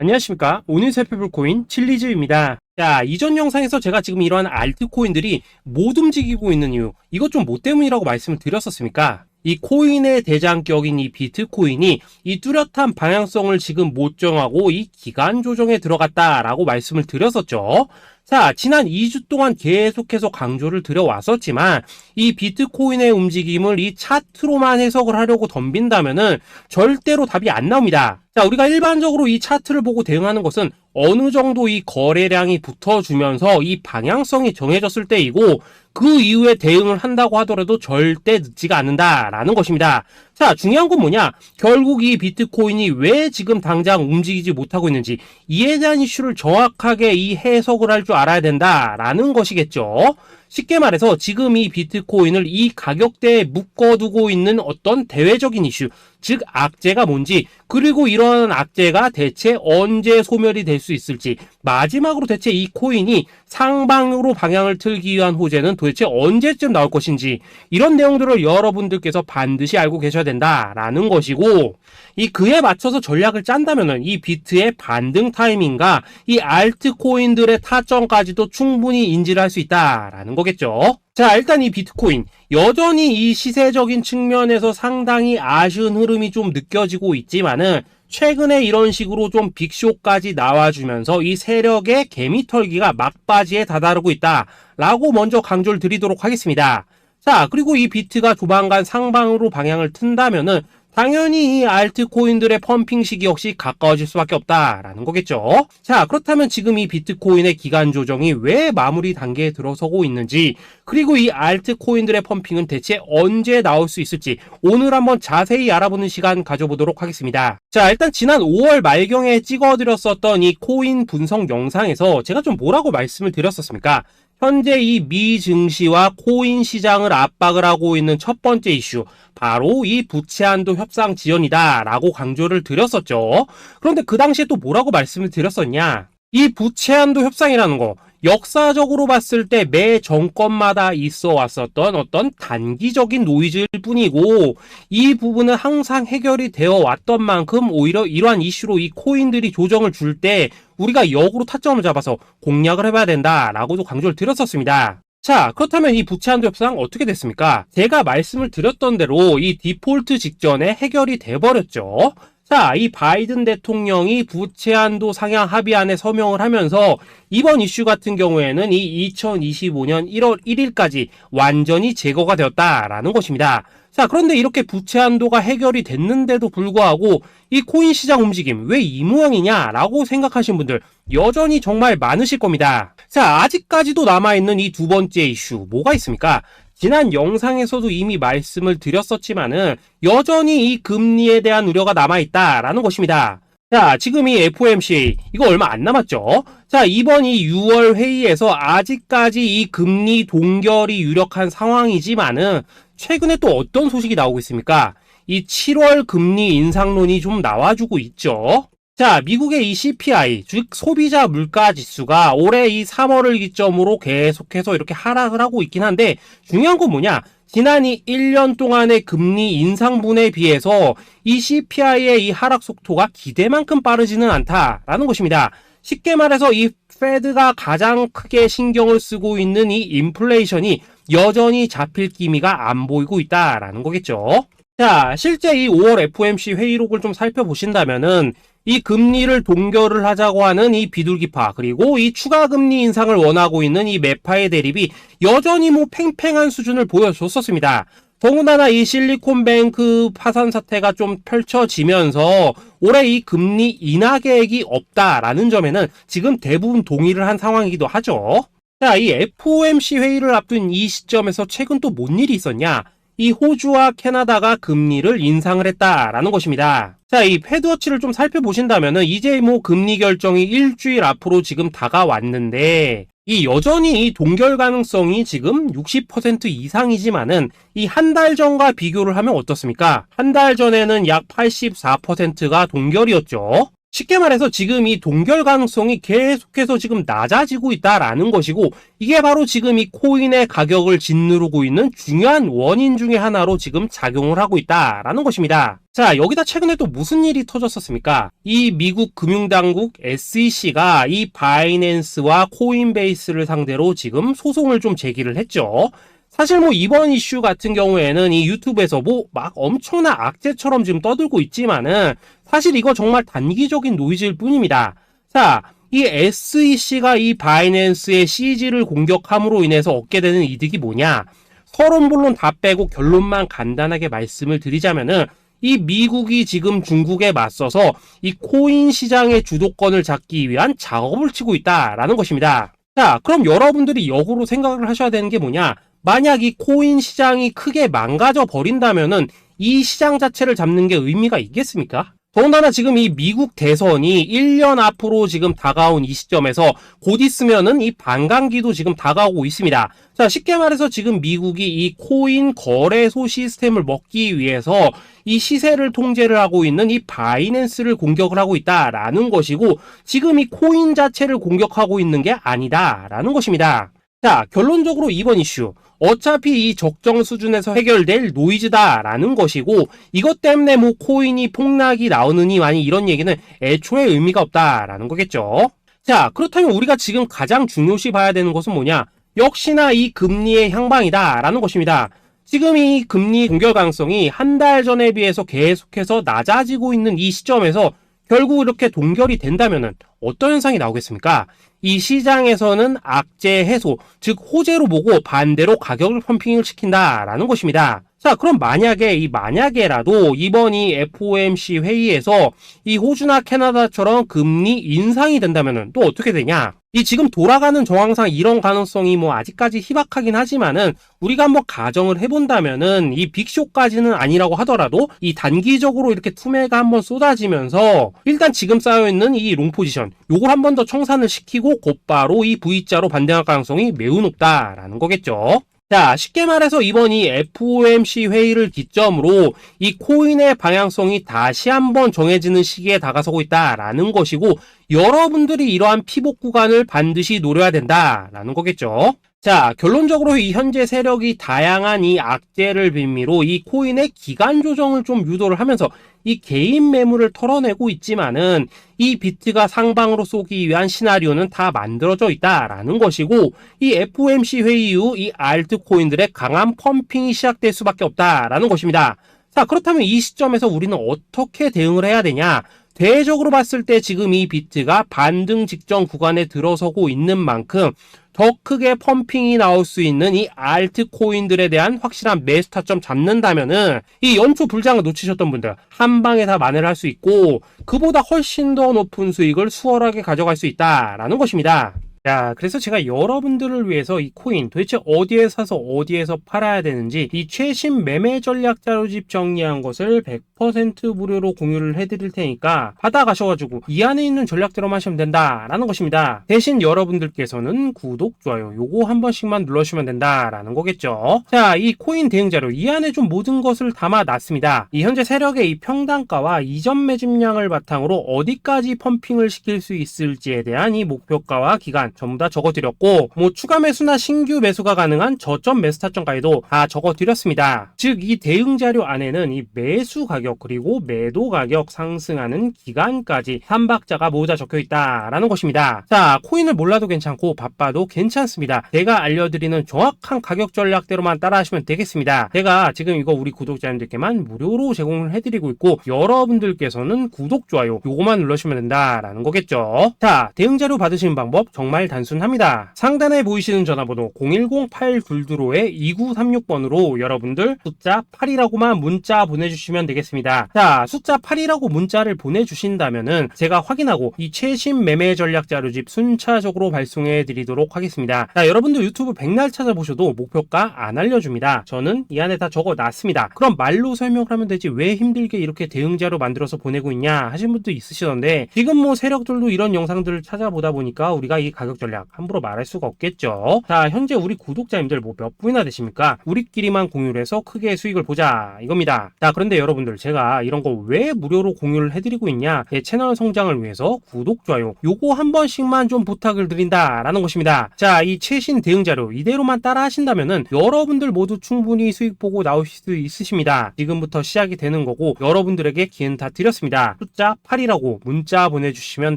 안녕하십니까. 오늘 살펴볼 코인 칠리즈입니다. 자, 이전 영상에서 제가 지금 이러한 알트코인들이 못 움직이고 있는 이유, 이것 좀 뭐 때문이라고 말씀을 드렸었습니까? 이 코인의 대장격인 이 비트코인이 이 뚜렷한 방향성을 지금 못 정하고 이 기간 조정에 들어갔다라고 말씀을 드렸었죠. 자, 지난 2주 동안 계속해서 강조를 드려왔었지만 이 비트코인의 움직임을 이 차트로만 해석을 하려고 덤빈다면은 절대로 답이 안 나옵니다. 자, 우리가 일반적으로 이 차트를 보고 대응하는 것은 어느 정도 이 거래량이 붙어주면서 이 방향성이 정해졌을 때이고 그 이후에 대응을 한다고 하더라도 절대 늦지가 않는다라는 것입니다. 자, 중요한 건 뭐냐? 결국 이 비트코인이 왜 지금 당장 움직이지 못하고 있는지 이에 대한 이슈를 정확하게 이 해석을 할 줄 알아야 된다라는 것이겠죠. 쉽게 말해서 지금 이 비트코인을 이 가격대에 묶어두고 있는 어떤 대외적인 이슈, 즉 악재가 뭔지, 그리고 이런 악재가 대체 언제 소멸이 될 수 있을지, 마지막으로 대체 이 코인이 상방으로 방향을 틀기 위한 호재는 도대체 언제쯤 나올 것인지, 이런 내용들을 여러분들께서 반드시 알고 계셔야 된다라는 것이고, 이 그에 맞춰서 전략을 짠다면은 이 비트의 반등 타이밍과 이 알트코인들의 타점까지도 충분히 인지를 할 수 있다라는 거겠죠. 자, 일단 이 비트코인 여전히 이 시세적인 측면에서 상당히 아쉬운 흐름이 좀 느껴지고 있지만은 최근에 이런 식으로 좀 빅쇼까지 나와주면서 이 세력의 개미털기가 막바지에 다다르고 있다라고 먼저 강조를 드리도록 하겠습니다. 자, 그리고 이 비트가 조만간 상방으로 방향을 튼다면은 당연히 이 알트코인들의 펌핑 시기 역시 가까워질 수밖에 없다라는 거겠죠. 자, 그렇다면 지금 이 비트코인의 기간 조정이 왜 마무리 단계에 들어서고 있는지, 그리고 이 알트코인들의 펌핑은 대체 언제 나올 수 있을지 오늘 한번 자세히 알아보는 시간 가져보도록 하겠습니다. 자, 일단 지난 5월 말경에 찍어드렸었던 이 코인 분석 영상에서 제가 좀 뭐라고 말씀을 드렸었습니까? 현재 이 미 증시와 코인 시장을 압박을 하고 있는 첫 번째 이슈, 바로 이 부채 한도 협상 지연이다 라고 강조를 드렸었죠. 그런데 그 당시에 또 뭐라고 말씀을 드렸었냐? 이 부채 한도 협상이라는 거, 역사적으로 봤을 때 매 정권마다 있어 왔었던 어떤 단기적인 노이즈일 뿐이고, 이 부분은 항상 해결이 되어 왔던 만큼 오히려 이러한 이슈로 이 코인들이 조정을 줄 때 우리가 역으로 타점을 잡아서 공략을 해봐야 된다라고도 강조를 드렸었습니다. 자, 그렇다면 이 부채 한도 협상 어떻게 됐습니까? 제가 말씀을 드렸던 대로 이 디폴트 직전에 해결이 돼버렸죠. 자, 이 바이든 대통령이 부채 한도 상향 합의안에 서명을 하면서 이번 이슈 같은 경우에는 이 2025년 1월 1일까지 완전히 제거가 되었다라는 것입니다. 자, 그런데 이렇게 부채 한도가 해결이 됐는데도 불구하고 이 코인 시장 움직임 왜 이 모양이냐라고 생각하신 분들 여전히 정말 많으실 겁니다. 자, 아직까지도 남아있는 이 두 번째 이슈 뭐가 있습니까? 지난 영상에서도 이미 말씀을 드렸었지만은 여전히 이 금리에 대한 우려가 남아있다라는 것입니다. 자, 지금 이 FOMC 이거 얼마 안 남았죠? 자, 이번 이 6월 회의에서 아직까지 이 금리 동결이 유력한 상황이지만은 최근에 또 어떤 소식이 나오고 있습니까? 이 7월 금리 인상론이 좀 나와주고 있죠. 자, 미국의 이 CPI, 즉 소비자 물가 지수가 올해 이 3월을 기점으로 계속해서 이렇게 하락을 하고 있긴 한데 중요한 건 뭐냐? 지난 이 1년 동안의 금리 인상분에 비해서 이 CPI의 이 하락 속도가 기대만큼 빠르지는 않다라는 것입니다. 쉽게 말해서 이 페드가 가장 크게 신경을 쓰고 있는 이 인플레이션이 여전히 잡힐 기미가 안 보이고 있다라는 거겠죠. 자, 실제 이 5월 FOMC 회의록을 좀 살펴보신다면은 이 금리를 동결을 하자고 하는 이 비둘기파, 그리고 이 추가 금리 인상을 원하고 있는 이 매파의 대립이 여전히 뭐 팽팽한 수준을 보여줬었습니다. 더군다나 이 실리콘뱅크 파산 사태가 좀 펼쳐지면서 올해 이 금리 인하 계획이 없다라는 점에는 지금 대부분 동의를 한 상황이기도 하죠. 자, 이 FOMC 회의를 앞둔 이 시점에서 최근 또 뭔 일이 있었냐? 이 호주와 캐나다가 금리를 인상을 했다라는 것입니다. 자, 이 패드워치를 좀 살펴보신다면은 이제 뭐 금리 결정이 일주일 앞으로 지금 다가왔는데 이 여전히 이 동결 가능성이 지금 60% 이상이지만은 이 한 달 전과 비교를 하면 어떻습니까? 한 달 전에는 약 84%가 동결이었죠. 쉽게 말해서 지금 이 동결 가능성이 계속해서 지금 낮아지고 있다라는 것이고, 이게 바로 지금 이 코인의 가격을 짓누르고 있는 중요한 원인 중에 하나로 지금 작용을 하고 있다라는 것입니다. 자, 여기다 최근에 또 무슨 일이 터졌었습니까? 이 미국 금융당국 SEC가 이 바이낸스와 코인베이스를 상대로 지금 소송을 좀 제기를 했죠. 사실 뭐 이번 이슈 같은 경우에는 이 유튜브에서 뭐 막 엄청난 악재처럼 지금 떠들고 있지만은 사실 이거 정말 단기적인 노이즈일 뿐입니다. 자, 이 SEC가 이 바이낸스의 CG를 공격함으로 인해서 얻게 되는 이득이 뭐냐? 서론본론 다 빼고 결론만 간단하게 말씀을 드리자면은, 이 미국이 지금 중국에 맞서서 이 코인 시장의 주도권을 잡기 위한 작업을 치고 있다라는 것입니다. 자, 그럼 여러분들이 역으로 생각을 하셔야 되는 게 뭐냐? 만약 이 코인 시장이 크게 망가져 버린다면은 이 시장 자체를 잡는 게 의미가 있겠습니까? 더군다나 지금 이 미국 대선이 1년 앞으로 지금 다가온 이 시점에서 곧 있으면은 이 반감기도 지금 다가오고 있습니다. 자, 쉽게 말해서 지금 미국이 이 코인 거래소 시스템을 먹기 위해서 이 시세를 통제를 하고 있는 이 바이낸스를 공격을 하고 있다라는 것이고, 지금 이 코인 자체를 공격하고 있는 게 아니다라는 것입니다. 자, 결론적으로 이번 이슈, 어차피 이 적정 수준에서 해결될 노이즈다라는 것이고, 이것 때문에 뭐 코인이 폭락이 나오느니 많이 이런 얘기는 애초에 의미가 없다라는 거겠죠. 자, 그렇다면 우리가 지금 가장 중요시 봐야 되는 것은 뭐냐? 역시나 이 금리의 향방이다라는 것입니다. 지금 이 금리 동결 가능성이 한 달 전에 비해서 계속해서 낮아지고 있는 이 시점에서 결국 이렇게 동결이 된다면은 어떤 현상이 나오겠습니까? 이 시장에서는 악재 해소, 즉 호재로 보고 반대로 가격을 펌핑을 시킨다라는 것입니다. 자, 그럼 만약에라도 이번 이 FOMC 회의에서 이 호주나 캐나다처럼 금리 인상이 된다면은 또 어떻게 되냐? 이 지금 돌아가는 정황상 이런 가능성이 뭐 아직까지 희박하긴 하지만은, 우리가 한번 가정을 해본다면은 이 빅쇼까지는 아니라고 하더라도 이 단기적으로 이렇게 투매가 한번 쏟아지면서 일단 지금 쌓여있는 이 롱 포지션, 요걸 한 번 더 청산을 시키고 곧바로 이 V자로 반등할 가능성이 매우 높다라는 거겠죠. 자, 쉽게 말해서 이번 이 FOMC 회의를 기점으로 이 코인의 방향성이 다시 한번 정해지는 시기에 다가서고 있다라는 것이고, 여러분들이 이러한 피복 구간을 반드시 노려야 된다라는 거겠죠. 자, 결론적으로 이 현재 세력이 다양한 이 악재를 빌미로 이 코인의 기간 조정을 좀 유도를 하면서 이 개인 매물을 털어내고 있지만은, 이 비트가 상방으로 쏘기 위한 시나리오는 다 만들어져 있다라는 것이고, 이 FOMC 회의 이후 이 알트코인들의 강한 펌핑이 시작될 수밖에 없다라는 것입니다. 자, 그렇다면 이 시점에서 우리는 어떻게 대응을 해야 되냐? 대외적으로 봤을 때 지금 이 비트가 반등 직전 구간에 들어서고 있는 만큼 더 크게 펌핑이 나올 수 있는 이 알트코인들에 대한 확실한 매수 타점 잡는다면은 이 연초 불장을 놓치셨던 분들 한 방에 다 만회를 할 수 있고, 그보다 훨씬 더 높은 수익을 수월하게 가져갈 수 있다라는 것입니다. 자, 그래서 제가 여러분들을 위해서 이 코인 도대체 어디에 사서 어디에서 팔아야 되는지 이 최신 매매 전략 자료집 정리한 것을 100% 무료로 공유를 해드릴 테니까 받아가셔가지고 이 안에 있는 전략대로만 하시면 된다라는 것입니다. 대신 여러분들께서는 구독, 좋아요 요거 한 번씩만 눌러주시면 된다라는 거겠죠. 자, 이 코인 대응 자료 이 안에 좀 모든 것을 담아놨습니다. 이 현재 세력의 이 평단가와 이전 매집량을 바탕으로 어디까지 펌핑을 시킬 수 있을지에 대한 이 목표가와 기간 전부 다 적어드렸고, 뭐 추가 매수나 신규 매수가 가능한 저점 매수 타점까지도 다 적어드렸습니다. 즉 이 대응 자료 안에는 이 매수 가격 그리고 매도 가격 상승하는 기간까지 3박자가 모두 다 적혀있다라는 것입니다. 자, 코인을 몰라도 괜찮고 바빠도 괜찮습니다. 제가 알려드리는 정확한 가격 전략대로만 따라하시면 되겠습니다. 제가 지금 이거 우리 구독자님들께만 무료로 제공을 해드리고 있고, 여러분들께서는 구독, 좋아요 요거만 눌러주시면 된다라는 거겠죠. 자, 대응 자료 받으시는 방법 정말 단순합니다. 상단에 보이시는 전화번호 010-822-2936번으로 여러분들 숫자 8이라고만 문자 보내주시면 되겠습니다. 자, 숫자 8이라고 문자를 보내주신다면은 제가 확인하고 이 최신 매매 전략 자료집 순차적으로 발송해 드리도록 하겠습니다. 자, 여러분들 유튜브 백날 찾아보셔도 목표가 안 알려줍니다. 저는 이 안에 다 적어놨습니다. 그럼 말로 설명을 하면 되지 왜 힘들게 이렇게 대응 자료 만들어서 보내고 있냐 하신 분도 있으시던데, 지금 뭐 세력들도 이런 영상들을 찾아보다 보니까 우리가 이 가격 가격 전략 함부로 말할 수가 없겠죠. 자, 현재 우리 구독자님들 뭐 몇 분이나 되십니까? 우리끼리만 공유를 해서 크게 수익을 보자 이겁니다. 자, 그런데 여러분들 제가 이런 거 왜 무료로 공유를 해드리고 있냐? 제 채널 성장을 위해서 구독, 좋아요 요거 한 번씩만 좀 부탁을 드린다라는 것입니다. 자, 이 최신 대응 자료 이대로만 따라 하신다면은 여러분들 모두 충분히 수익 보고 나오실 수 있으십니다. 지금부터 시작이 되는 거고 여러분들에게 기회는 다 드렸습니다. 숫자 8이라고 문자 보내주시면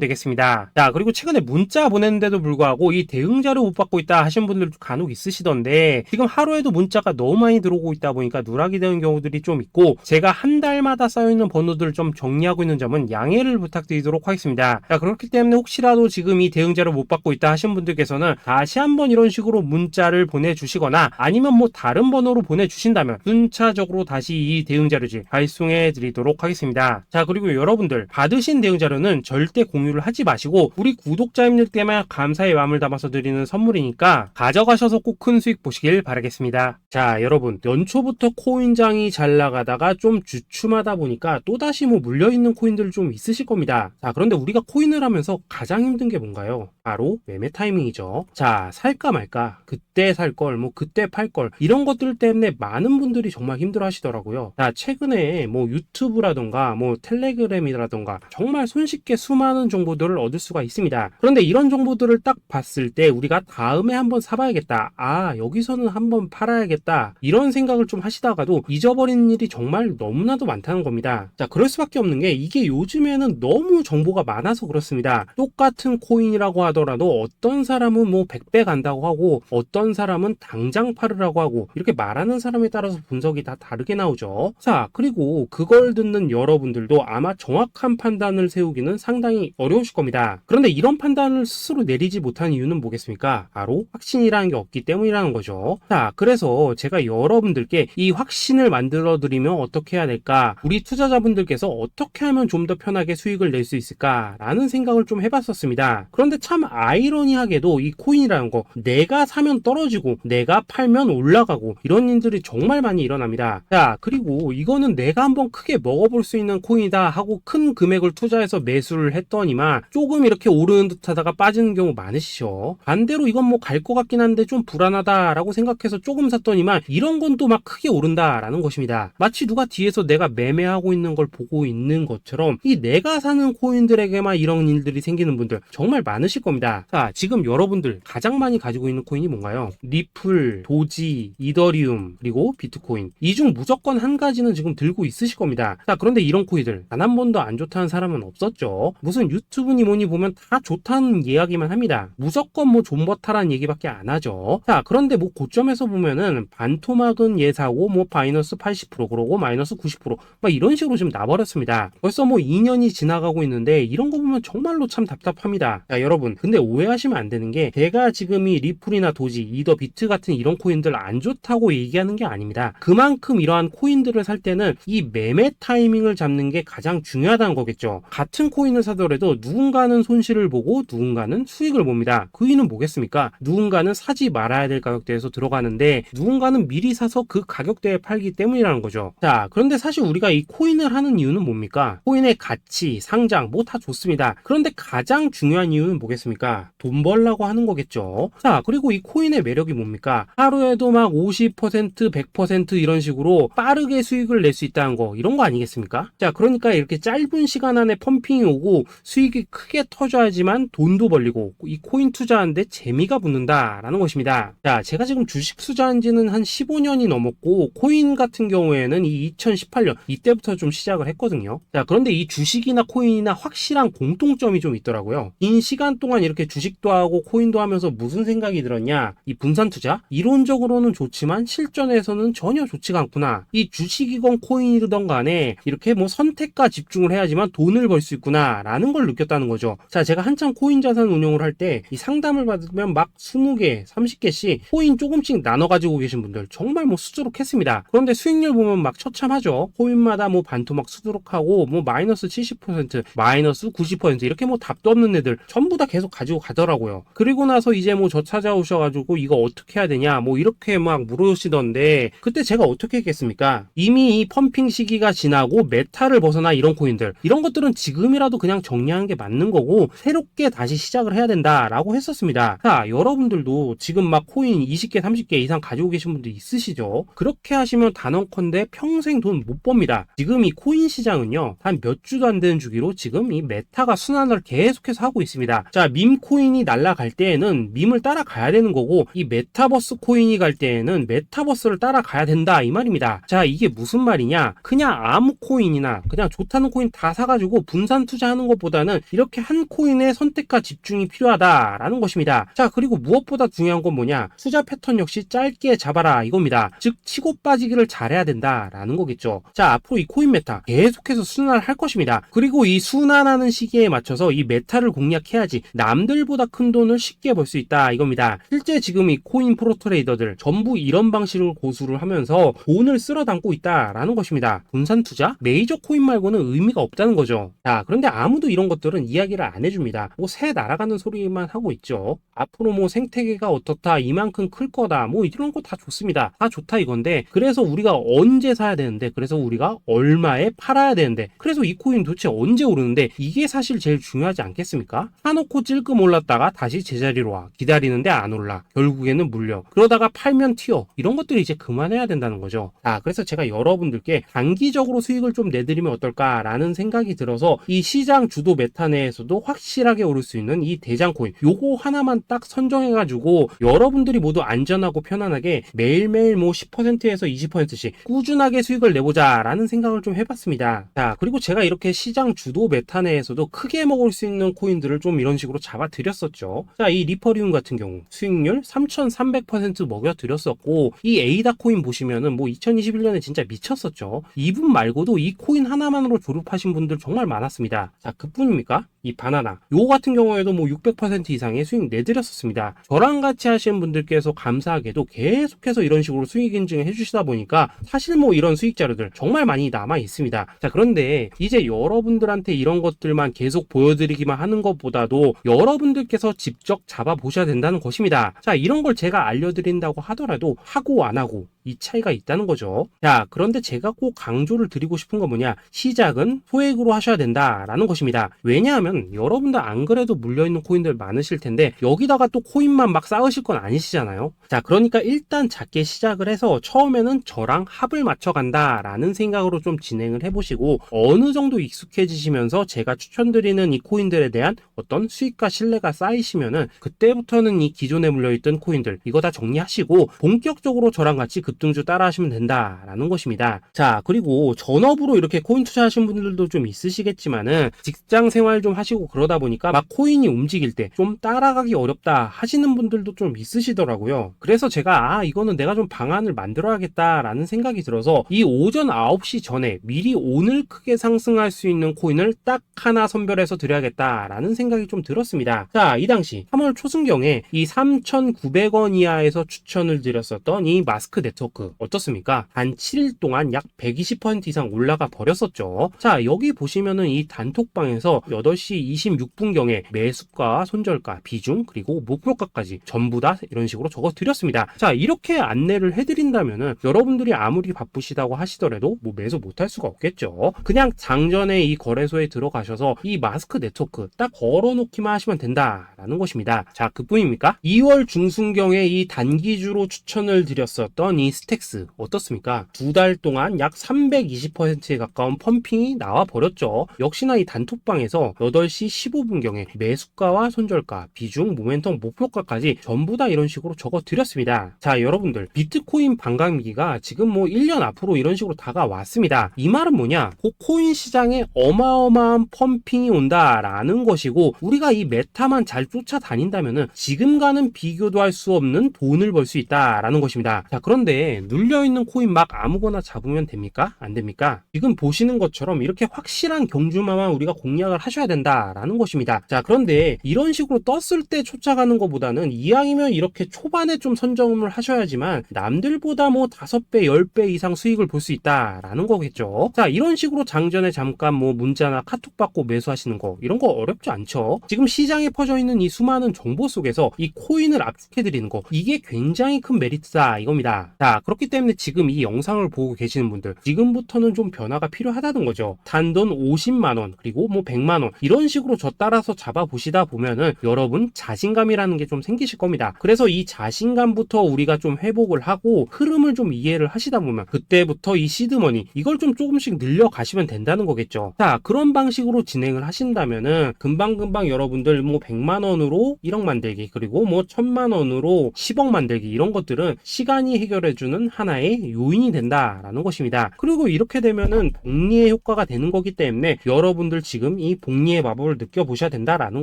되겠습니다. 자, 그리고 최근에 문자 보냈는데도 불구하고 이 대응 자료 못 받고 있다 하신 분들도 간혹 있으시던데 지금 하루에도 문자가 너무 많이 들어오고 있다 보니까 누락이 되는 경우들이 좀 있고 제가 한 달마다 쌓여있는 번호들을 좀 정리하고 있는 점은 양해를 부탁드리도록 하겠습니다. 자, 그렇기 때문에 혹시라도 지금 이 대응 자료 못 받고 있다 하신 분들께서는 다시 한번 이런 식으로 문자를 보내주시거나 아니면 뭐 다른 번호로 보내주신다면 순차적으로 다시 이 대응 자료지 발송해 드리도록 하겠습니다. 자, 그리고 여러분들 받으신 대응 자료는 절대 공유를 하지 마시고 우리 구독자님들께만 감사의 마음을 담아서 드리는 선물이니까 가져가셔서 꼭 큰 수익 보시길 바라겠습니다. 자, 여러분 연초부터 코인장이 잘 나가다가 좀 주춤하다 보니까 또다시 뭐 물려있는 코인들 좀 있으실 겁니다. 자, 그런데 우리가 코인을 하면서 가장 힘든 게 뭔가요? 바로 매매 타이밍이죠. 자, 살까 말까, 그때 살 걸, 뭐 그때 팔 걸, 이런 것들 때문에 많은 분들이 정말 힘들어 하시더라고요. 자, 최근에 뭐 유튜브라던가 뭐 텔레그램이라던가 정말 손쉽게 수많은 정보들을 얻을 수가 있습니다. 그런데 이런 정보들을 딱 봤을 때 우리가 다음에 한번 사봐야겠다, 아 여기서는 한번 팔아야겠다, 이런 생각을 좀 하시다가도 잊어버리는 일이 정말 너무나도 많다는 겁니다. 자, 그럴 수밖에 없는 게 이게 요즘에는 너무 정보가 많아서 그렇습니다. 똑같은 코인이라고 하더라도 어떤 사람은 뭐 100배 간다고 하고 어떤 사람은 당장 팔으라고 하고 이렇게 말하는 사람에 따라서 분석이 다 다르게 나오죠. 자, 그리고 그걸 듣는 여러분들도 아마 정확한 판단을 세우기는 상당히 어려우실 겁니다. 그런데 이런 판단을 스스로 내리지 못한 이유는 뭐겠습니까? 바로 확신이라는 게 없기 때문이라는 거죠. 자, 그래서 제가 여러분들께 이 확신을 만들어 드리면 어떻게 해야 될까? 우리 투자자분들께서 어떻게 하면 좀 더 편하게 수익을 낼 수 있을까? 라는 생각을 좀 해봤었습니다. 그런데 참 아이러니하게도 이 코인이라는 거 내가 사면 떨어지고 내가 팔면 올라가고 이런 일들이 정말 많이 일어납니다. 자, 그리고 이거는 내가 한번 크게 먹어볼 수 있는 코인이다 하고 큰 금액을 투자해서 매수를 했더니만 조금 이렇게 오르는 듯 하다가 빠지는 경우 많으시죠. 반대로 이건 뭐 갈 것 같긴 한데 좀 불안하다라고 생각해서 조금 샀더니만 이런 건 또 막 크게 오른다라는 것입니다. 마치 누가 뒤에서 내가 매매하고 있는 걸 보고 있는 것처럼 이 내가 사는 코인들에게만 이런 일들이 생기는 분들 정말 많으실 겁니다. 자, 지금 여러분들 가장 많이 가지고 있는 코인이 뭔가요? 리플, 도지, 이더리움, 그리고 비트코인. 이 중 무조건 한 가지는 지금 들고 있으실 겁니다. 자, 그런데 이런 코인들 단 한 번도 안 좋다는 사람은 없었죠. 무슨 유튜브니 뭐니 보면 다 좋다는 이야기만 합니다. 무조건 뭐 존버타라는 얘기밖에 안 하죠. 자, 그런데 뭐 고점에서 보면은 반토막은 예사고 뭐 마이너스 80% 그러고 마이너스 90% 막 이런 식으로 지금 나버렸습니다. 벌써 뭐 2년이 지나가고 있는데 이런 거 보면 정말로 참 답답합니다. 자, 여러분 근데 오해하시면 안 되는 게 제가 지금 이 리플이나 도지, 이더, 비트 같은 이런 코인들 안 좋다고 얘기하는 게 아닙니다. 그만큼 이러한 코인들을 살 때는 이 매매 타이밍을 잡는 게 가장 중요하다는 거겠죠. 같은 코인을 사더라도 누군가는 손실을 보고 누군가는 수익을 봅니다. 그 이유는 뭐겠습니까? 누군가는 사지 말아야 될 가격대에서 들어가는데 누군가는 미리 사서 그 가격대에 팔기 때문이라는 거죠. 자, 그런데 사실 우리가 이 코인을 하는 이유는 뭡니까? 코인의 가치, 상장 뭐 다 좋습니다. 그런데 가장 중요한 이유는 뭐겠습니까? 돈 벌라고 하는 거겠죠. 자, 그리고 이 코인의 매력이 뭡니까? 하루에도 막 50%, 100% 이런 식으로 빠르게 수익을 낼 수 있다는 거, 이런 거 아니겠습니까? 자, 그러니까 이렇게 짧은 시간 안에 펌핑이 오고 수익이 크게 터져야지만 돈도 벌리고 이 코인 투자하는데 재미가 붙는다라는 것입니다. 자, 제가 지금 주식 투자한 지는 한 15년이 넘었고 코인 같은 경우에는 이 2018년 이때부터 좀 시작을 했거든요. 자, 그런데 이 주식이나 코인이나 확실한 공통점이 좀 있더라고요. 긴 시간 동안 이렇게 주식도 하고 코인도 하면서 무슨 생각이 들었냐? 이 분산 투자? 이론적으로는 좋지만 실전에서는 전혀 좋지가 않구나. 이 주식이건 코인이든 간에 이렇게 뭐 선택과 집중을 해야지만 돈을 벌 수 있구나 라는 걸 느꼈다는 거죠. 자, 제가 한참 코인 자산 운용을 할 때 이 상담을 받으면 막 20개, 30개씩 코인 조금씩 나눠 가지고 계신 분들 정말 뭐 수두룩했습니다. 그런데 수익률 보면 막 처참하죠. 코인마다 뭐 반토막 수두룩하고 뭐 마이너스 70%, 마이너스 90% 이렇게 뭐 답도 없는 애들 전부 다 계속 계속 가지고 가더라고요. 그리고 나서 이제 뭐 저 찾아오셔가지고 이거 어떻게 해야 되냐 뭐 이렇게 막 물으시던데, 그때 제가 어떻게 했겠습니까? 이미 이 펌핑 시기가 지나고 메타를 벗어나 이런 코인들, 이런 것들은 지금이라도 그냥 정리하는 게 맞는 거고 새롭게 다시 시작을 해야 된다라고 했었습니다. 자, 여러분들도 지금 막 코인 20개 30개 이상 가지고 계신 분들 있으시죠? 그렇게 하시면 단언컨대 평생 돈 못 법니다. 지금 이 코인 시장은요, 한 몇 주도 안 되는 주기로 지금 이 메타가 순환을 계속해서 하고 있습니다. 자, 밈 코인이 날아갈 때에는 밈을 따라가야 되는 거고, 이 메타버스 코인이 갈 때에는 메타버스를 따라가야 된다 이 말입니다. 자, 이게 무슨 말이냐? 그냥 아무 코인이나 그냥 좋다는 코인 다 사가지고 분산 투자하는 것보다는 이렇게 한 코인에 선택과 집중이 필요하다라는 것입니다. 자, 그리고 무엇보다 중요한 건 뭐냐? 투자 패턴 역시 짧게 잡아라 이겁니다. 즉 치고 빠지기를 잘해야 된다라는 거겠죠. 자, 앞으로 이 코인 메타 계속해서 순환을 할 것입니다. 그리고 이 순환하는 시기에 맞춰서 이 메타를 공략해야지 남들보다 큰 돈을 쉽게 벌 수 있다 이겁니다. 실제 지금 이 코인 프로 트레이더들 전부 이런 방식을 고수를 하면서 돈을 쓸어 담고 있다라는 것입니다. 분산 투자? 메이저 코인 말고는 의미가 없다는 거죠. 자, 그런데 아무도 이런 것들은 이야기를 안 해줍니다. 뭐 새 날아가는 소리만 하고 있죠. 앞으로 뭐 생태계가 어떻다, 이만큼 클 거다, 뭐 이런 거 다 좋습니다. 다 좋다 이건데, 그래서 우리가 언제 사야 되는데, 그래서 우리가 얼마에 팔아야 되는데, 그래서 이 코인 도대체 언제 오르는데, 이게 사실 제일 중요하지 않겠습니까? 사놓고 찔끔 올랐다가 다시 제자리로 와, 기다리는데 안 올라, 결국에는 물려, 그러다가 팔면 튀어, 이런 것들을 이제 그만해야 된다는 거죠. 자, 그래서 제가 여러분들께 단기적으로 수익을 좀 내드리면 어떨까라는 생각이 들어서 이 시장 주도 메타 내에서도 확실하게 오를 수 있는 이 대장 코인, 요거 하나만 딱 선정해가지고 여러분들이 모두 안전하고 편안하게 매일매일 뭐 10%에서 20%씩 꾸준하게 수익을 내보자 라는 생각을 좀 해봤습니다. 자, 그리고 제가 이렇게 시장 주도 메타 내에서도 크게 먹을 수 있는 코인들을 좀 이런 식으로 잡아드렸었죠. 자, 이 리퍼리움 같은 경우 수익률 3300% 먹여드렸었고, 이 에이다 코인 보시면은 뭐 2021년에 진짜 미쳤었죠. 이분 말고도 이 코인 하나만으로 졸업하신 분들 정말 많았습니다. 자, 그뿐입니까? 이 바나나 요거 같은 경우에도 뭐 600% 이상의 수익 내드렸었습니다. 저랑 같이 하시는 분들께서 감사하게도 계속해서 이런 식으로 수익 인증을 해주시다 보니까 사실 뭐 이런 수익 자료들 정말 많이 남아 있습니다. 자, 그런데 이제 여러분들한테 이런 것들만 계속 보여드리기만 하는 것보다도 여러분들께서 직접 잡아보셔야 된다는 것입니다. 자, 이런 걸 제가 알려드린다고 하더라도 하고 안 하고 이 차이가 있다는 거죠. 자, 그런데 제가 꼭 강조를 드리고 싶은 건 뭐냐? 시작은 소액으로 하셔야 된다라는 것입니다. 왜냐하면 여러분들 안 그래도 물려있는 코인들 많으실 텐데 여기다가 또 코인만 막 쌓으실 건 아니시잖아요. 자, 그러니까 일단 작게 시작을 해서 처음에는 저랑 합을 맞춰간다라는 생각으로 좀 진행을 해보시고, 어느 정도 익숙해지시면서 제가 추천드리는 이 코인들에 대한 어떤 수익과 신뢰가 쌓이시면은 그때부터는 이 기존에 물려있던 코인들 이거 다 정리하시고 본격적으로 저랑 같이 급등주 따라 하시면 된다라는 것입니다. 자, 그리고 전업으로 이렇게 코인 투자하시는 분들도 좀 있으시겠지만은 직장 생활 좀 하시고 그러다 보니까 막 코인이 움직일 때 좀 따라가기 어렵다 하시는 분들도 좀 있으시더라고요. 그래서 제가 이거는 내가 좀 방안을 만들어야겠다라는 생각이 들어서 이 오전 9시 전에 미리 오늘 크게 상승할 수 있는 코인을 딱 하나 선별해서 드려야겠다라는 생각이 좀 들었습니다. 자, 이 당시 3월 초순경에 이 3,900원 이하에서 추천을 드렸었던 이 마스크 네트워크 어떻습니까? 단 7일 동안 약 120% 이상 올라가 버렸었죠. 자, 여기 보시면은 이 단톡방에서 8시 26분경에 매수가, 손절가, 비중, 그리고 목표가까지 전부 다 이런 식으로 적어 드렸습니다. 자, 이렇게 안내를 해드린다면은 여러분들이 아무리 바쁘시다고 하시더라도 뭐 매수 못할 수가 없겠죠. 그냥 장전에 이 거래소에 들어가셔서 이 마스크 네트워크 딱 걸어놓기만 하시면 된다라는 것입니다. 자, 그뿐입니까? 2월 중순경에 이 단기주로 추천을 드렸었던 이 스택스 어떻습니까? 2달 동안 약 320%에 가까운 펌핑이 나와 버렸죠. 역시나 이 단톡방에서 8시 15분경에 매수가와 손절가, 비중, 모멘텀, 목표가까지 전부 다 이런 식으로 적어 드렸습니다. 자, 여러분들 비트코인 반감기가 지금 뭐 1년 앞으로 이런 식으로 다가왔습니다. 이 말은 뭐냐? 코인 시장에 어마어마한 펌핑이 온다라는 것이고, 우리가 이 메타만 잘 쫓아다닌다면은 지금과는 비교도 할 수 없는 돈을 벌 수 있다라는 것입니다. 자, 그런데 근데 눌려있는 코인 막 아무거나 잡으면 됩니까? 안 됩니까? 지금 보시는 것처럼 이렇게 확실한 경주마만 우리가 공략을 하셔야 된다라는 것입니다. 자, 그런데 이런 식으로 떴을 때 쫓아가는 것보다는 이왕이면 이렇게 초반에 좀 선점을 하셔야지만 남들보다 뭐 5배, 10배 이상 수익을 볼 수 있다라는 거겠죠. 자, 이런 식으로 장전에 잠깐 뭐 문자나 카톡 받고 매수하시는 거 이런 거 어렵지 않죠. 지금 시장에 퍼져 있는 이 수많은 정보 속에서 이 코인을 압축해 드리는 거 이게 굉장히 큰 메리트다 이겁니다. 자, 그렇기 때문에 지금 이 영상을 보고 계시는 분들 지금부터는 좀 변화가 필요하다는 거죠. 단돈 50만원 그리고 뭐 100만원 이런 식으로 저 따라서 잡아보시다 보면은 여러분 자신감이라는 게 좀 생기실 겁니다. 그래서 이 자신감부터 우리가 좀 회복을 하고 흐름을 좀 이해를 하시다 보면 그때부터 이 시드머니 이걸 좀 조금씩 늘려 가시면 된다는 거겠죠. 자, 그런 방식으로 진행을 하신다면은 금방금방 여러분들 뭐 100만원으로 1억 만들기 그리고 뭐 1000만원으로 10억 만들기 이런 것들은 시간이 해결해주는 하나의 요인이 된다라는 것입니다. 그리고 이렇게 되면은 복리의 효과가 되는 거기 때문에 여러분들 지금 이 복리의 마법을 느껴보셔야 된다라는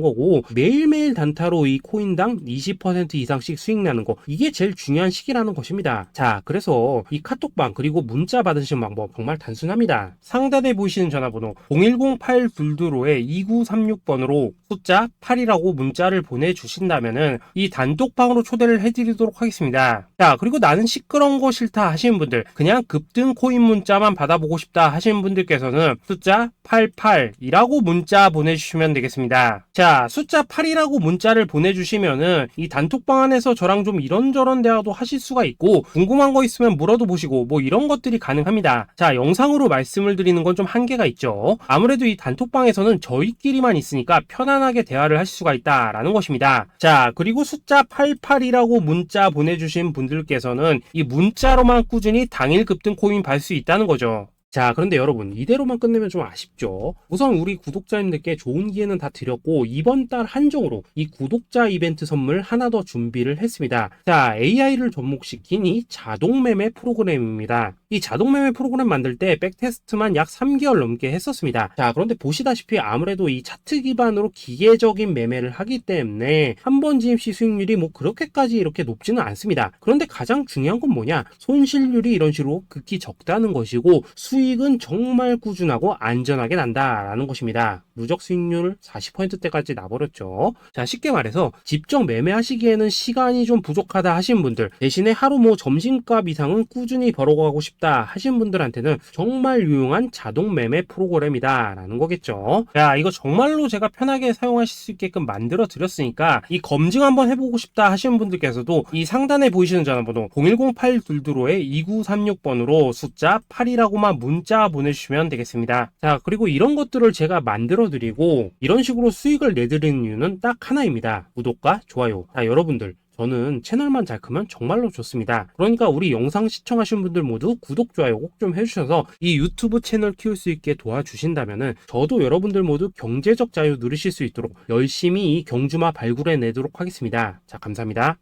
거고 매일매일 단타로 이 코인당 20% 이상씩 수익 나는 거 이게 제일 중요한 시기라는 것입니다. 자, 그래서 이 카톡방 그리고 문자 받으시는 방법 정말 단순합니다. 상단에 보이시는 전화번호 010-822-2936번으로 숫자 8이라고 문자를 보내주신다면은 이 단톡방으로 초대를 해드리도록 하겠습니다. 자, 그리고 나는 시끄러운 거 싫다 하시는 분들 그냥 급등 코인 문자만 받아보고 싶다 하시는 분들께서는 숫자 88이라고 문자 보내주시면 되겠습니다. 자, 숫자 8이라고 문자를 보내주시면은 이 단톡방 안에서 저랑 좀 이런저런 대화도 하실 수가 있고 궁금한 거 있으면 물어도 보시고 뭐 이런 것들이 가능합니다. 자, 영상으로 말씀을 드리는 건 좀 한계가 있죠. 아무래도 이 단톡방에서는 저희끼리만 있으니까 편안하게 대화를 하실 수가 있다라는 것입니다. 자, 그리고 숫자 88이라고 문자 보내주신 분들께서는 이 문자로만 꾸준히 당일 급등 코인 받을 수 있다는 거죠. 자, 그런데 여러분 이대로만 끝내면 좀 아쉽죠. 우선 우리 구독자님들께 좋은 기회는 다 드렸고 이번 달 한정으로 이 구독자 이벤트 선물 하나 더 준비를 했습니다. 자, AI를 접목시킨 이 자동매매 프로그램입니다. 이 자동매매 프로그램 만들 때 백테스트만 약 3개월 넘게 했었습니다. 자, 그런데 보시다시피 아무래도 이 차트 기반으로 기계적인 매매를 하기 때문에 한 번 GMC 수익률이 뭐 그렇게까지 이렇게 높지는 않습니다. 그런데 가장 중요한 건 뭐냐? 손실률이 이런 식으로 극히 적다는 것이고 수익은 정말 꾸준하고 안전하게 난다라는 것입니다. 누적 수익률 40%대까지 나버렸죠. 자, 쉽게 말해서 직접 매매하시기에는 시간이 좀 부족하다 하신 분들 대신에 하루 뭐 점심값 이상은 꾸준히 벌어가고 싶다 하신 분들한테는 정말 유용한 자동 매매 프로그램이다 라는 거겠죠. 자, 이거 정말로 제가 편하게 사용하실 수 있게끔 만들어 드렸으니까 이 검증 한번 해보고 싶다 하시는 분들께서도 이 상단에 보이시는 전화번호 010-822-2936번으로 숫자 8이라고만 문자 보내주시면 되겠습니다. 자, 그리고 이런 것들을 제가 만들어 드리고 이런 식으로 수익을 내드리는 이유는 딱 하나입니다. 구독과 좋아요. 자, 여러분들 저는 채널만 잘 크면 정말로 좋습니다. 그러니까 우리 영상 시청하신 분들 모두 구독, 좋아요 꼭 좀 해주셔서 이 유튜브 채널 키울 수 있게 도와주신다면은 저도 여러분들 모두 경제적 자유 누리실 수 있도록 열심히 이 경주마 발굴해 내도록 하겠습니다. 자, 감사합니다.